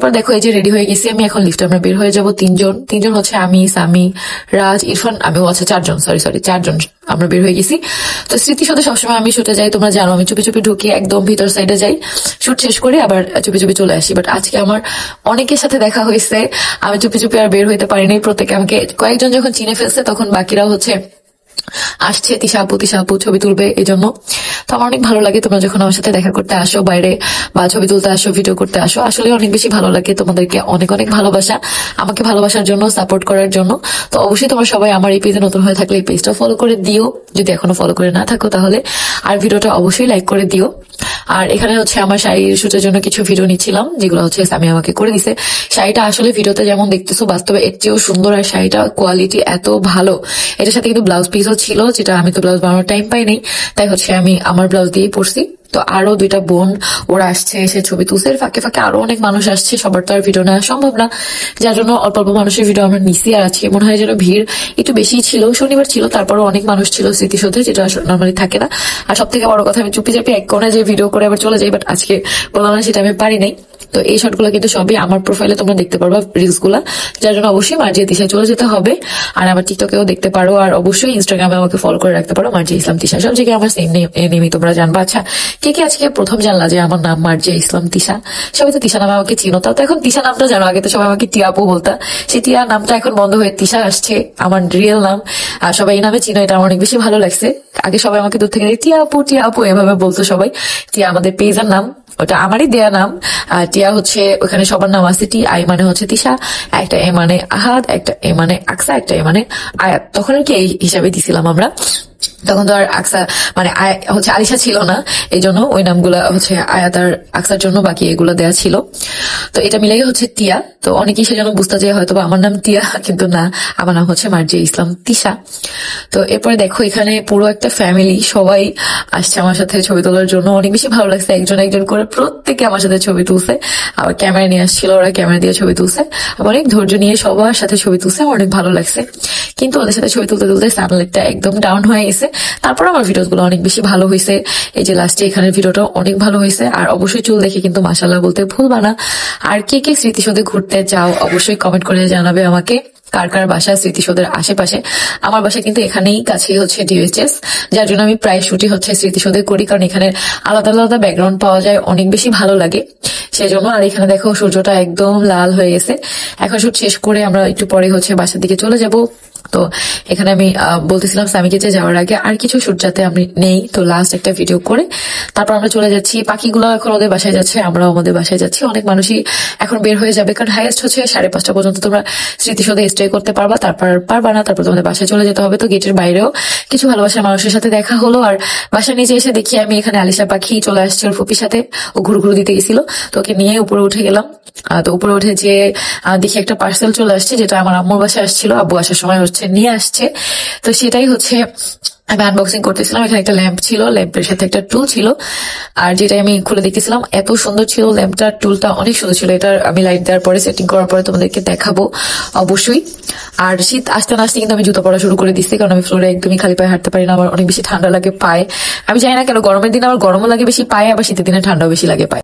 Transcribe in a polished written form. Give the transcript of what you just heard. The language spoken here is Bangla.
এরপর দেখো এই যে রেডি হয়ে গেছি আমি, এখন লিফটে আমরা বের হয়ে যাবো তিনজন হচ্ছে আমি, সামি, রাজ, ইরফান, আমিও আছে চারজন, চারজন আমরা বের হয়ে গেছি। তো স্মৃতিসৌধে সবসময় আমি শুটে যাই, তোমরা জানো আমি চুপি চুপি ঢুকি একদম ভিতর সাইডে যাই, শুট শেষ করে আবার চুপি চুপি চলে আসি। বাট আজকে আমার অনেকের সাথে দেখা হয়েছে, আমি চুপি চুপি আর বের হইতে পারিনি। প্রত্যেকে আমাকে কয়েকজন যখন চিনে ফেলছে তখন বাকিরাও হচ্ছে আসছে তিশা আপু ছবি তুলবে, এই জন্য। তো আমার অনেক ভালো লাগে তোমরা যখন আমার সাথে দেখা করতে আসো বাইরে, বা ছবি তুলতে আসো, ভিডিও করতে আসো, আসলে অনেক বেশি ভালো লাগে। তোমাদেরকে অনেক অনেক ভালোবাসা আমাকে ভালোবাসার জন্য, সাপোর্ট করার জন্য। তো অবশ্যই তোমরা সবাই আমার এই পেজে নতুন হয়ে থাকলে এই পেজটা ফলো করে দিও, যদি এখনো ফলো করে না থাকো তাহলে। আর ভিডিওটা অবশ্যই লাইক করে দিও। আর এখানে হচ্ছে আমার শাড়ির শুটের জন্য কিছু ভিডিও নিচ্ছিলাম, যেগুলো হচ্ছে আমি আমাকে করে দিছে। শাড়িটা আসলে ভিডিওতে যেমন দেখতেছো বাস্তবে এর চেয়েও সুন্দর, আর শাড়িটা কোয়ালিটি এত ভালো। এটার সাথে কিন্তু ব্লাউজ পিসও ছিল, যেটা আমি তো ব্লাউজ বানানোর টাইম পাই নাই, তাই হচ্ছে আমি আমার ব্লাউজ দিয়েই পরছি। তো আরো দুইটা বোন ওরা আসছে, এসে ছবি তুলছে, ফাঁকে ফাঁকে আরো অনেক মানুষ আসছে, সবার তো আর ভিডিও নেওয়া সম্ভব না, যার জন্য অল্প অল্প মানুষের ভিডিও আমরা নিছি। আর আজকে মনে হয় যেন ভিড় একটু বেশি ছিল, শনিবার ছিল, তারপরে অনেক মানুষ ছিল স্মৃতিসৌধে, যেটা নর্মালি থাকে না। আর সব থেকে বড় কথা, আমি চুপি চাপি এক কোণে যে ভিডিও করে আবার চলে যাই, বাট আজকে বললাম না সেটা আমি পারি নাই। তো এই শর্টগুলো কিন্তু সবই আমার প্রোফাইলে তোমরা দেখতে পারবা, রিলস গুলা, যার জন্য অবশ্যই মার্জিয়া তিশায় চলে যেতে হবে। আর আমার টিকটকেও দেখতে পারো, আর অবশ্যই ইনস্টাগ্রামে আমাকে ফলো করে রাখতে পারো, মার্জিয়া ইসলাম তিশা, সব জায়গায় আমার সেম নেমই তোমরা জানবা। আচ্ছা, কে কে আজকে প্রথম জানলা যে আমার নাম মার্জিয়া ইসলাম তিশা? সবাই তো তিশা নামে আমাকে চিনো, তাও তো এখন তিশা নামটা জানো, আগে তো সবাই আমাকে টিয়া আপু বলতা, সেই টিয়া নামটা এখন বন্ধ হয়ে তিশা আসছে, আমার রিয়েল নাম। আর সবাই এই নামে চিনো, এটা আমার অনেক বেশি ভালো লাগছে। আগে সবাই আমাকে দূর থেকে টিয়া আপু এভাবে বলতো সবাই। টিয়া আমাদের পেজের নাম, ওটা আমারই দেয়া নাম। আর টিয়া হচ্ছে ওখানে সবার নাম আছে, টি আই মানে হচ্ছে তিশা, একটা এ মানে আহাদ, একটা এ মানে আকসা, একটা এ মানে আয়াত। তখন আর কি এই হিসাবে দিছিলাম আমরা, তখন তো আর আকসা মানে হচ্ছে আলিশা ছিল না, এই জন্য ওই নামগুলা হচ্ছে আয়াত আর আকসার জন্য বাকি এগুলো দেয়া ছিল। তো এটা মিলাই হচ্ছে টিয়া। তো অনেকেই সেজন্য বুঝতে যায় হয়তো আমার নাম টিয়া, কিন্তু না, আমার নাম হচ্ছে মার্জিয়া ইসলাম তিশা। তো এরপরে দেখো এখানে পুরো একটা ফ্যামিলি সবাই আসছে আমার সাথে ছবি তোলার জন্য, অনেক বেশি ভালো লাগছে। একজন একজন করে প্রত্যেকে আমার সাথে ছবি তুলছে, আবার ক্যামেরা নিয়ে আসছিল, ওরা ক্যামেরা দিয়ে ছবি তুলছে, আবার অনেক ধৈর্য নিয়ে সবার সাথে ছবি তুলছে, অনেক ভালো লাগছে। কিন্তু ওদের সাথে ছবি তুলতে তুলতে সানলাইটটা একদম ডাউন হয়ে গেছে। তারপর আমার ভিডিও গুলো অনেক বেশি ভালো হয়েছে, এই যে লাস্টে এখানের ভিডিওটা অনেক ভালো হয়েছে। আর অবশ্যই চুল দেখে কিন্তু মাশাআল্লাহ বলতে ভুলবা না। আর কে কে স্মৃতিসৌধে ঘুরতে চাও অবশ্যই কমেন্ট করে জানাবে আমাকে, কার কার বাসা স্মৃতিসৌধের আশেপাশে। আমার বাসা কিন্তু এখানেই কাছেই হচ্ছে ডিএইচএস, যার জন্য আমি প্রায় শুটই হচ্ছে স্মৃতিসৌধে করি, কারণ এখানে আলাদা আলাদা ব্যাকগ্রাউন্ড পাওয়া যায়, অনেক বেশি ভালো লাগে সেই জন্য। আর এখানে দেখো সূর্যটা একদম লাল হয়ে গেছে। এখন শুট শেষ করে আমরা একটু পরে হচ্ছে বাসার দিকে চলে যাব। তো এখানে আমি বলতেছিলাম স্বামীকে যে যাওয়ার আগে আর কিছু শুট যাতে আমি নেই, তো লাস্ট একটা ভিডিও করে তারপর আমরা চলে যাচ্ছি। পাখিগুলো এখন ওদের বাসায় যাচ্ছে, আমরাও আমাদের বাসায় যাচ্ছি। অনেক মানুষই এখন বের হয়ে যাবে, কারণ হাইয়েস্ট হচ্ছে 5:30 পর্যন্ত তোমরা স্মৃতিসৌধে স্টে করতে পারবা, তারপর পারবা না, তারপর তোমাদের বাসায় চলে যেতে হবে। তো গেটের বাইরেও কিছু ভালোবাসার মানুষের সাথে দেখা হলো। আর বাসার নিচে এসে দেখি আমি এখানে আলিশা পাখি চলে আসছে ওর ফুপির সাথে, ও ঘুরঘুরু দিতে গেছিল, তো ওকে নিয়ে উপরে উঠে গেলাম। তো উপরে উঠে যে দেখি একটা পার্সেল চলে আসছে, যেটা আমার আম্মুর বাসায় আসছিল, আব্বু আসার সময় হচ্ছে নিয়ে আসছে। তো সেটাই হচ্ছে আমি আনবক্সিং করতেছিলাম। এখানে একটা ল্যাম্প ছিল, ল্যাম্পের সাথে একটা টুল ছিল, আর যেটা আমি খুলে দেখতেছিলাম এত সুন্দর ছিল ল্যাম্পটার, টুলটা অনেক সুন্দর ছিল। এটার আমি লাইট দেওয়ার পরে সেটিং করার পরে তোমাদেরকে দেখাবো অবশ্যই। আর শীত আসতে না আসতে কিন্তু আমি জুতো পরা শুরু করে দিচ্ছি, কারণ আমি ফ্লোরে একদমই খালি পায়ে হাঁটতে পারি না, আমার অনেক বেশি ঠান্ডা লাগে পায়ে। আমি জানি না কেন, গরমের দিনে আমার গরমও লাগে বেশি পায়ে, আবার শীতের দিনে ঠান্ডাও বেশি লাগে পায়ে।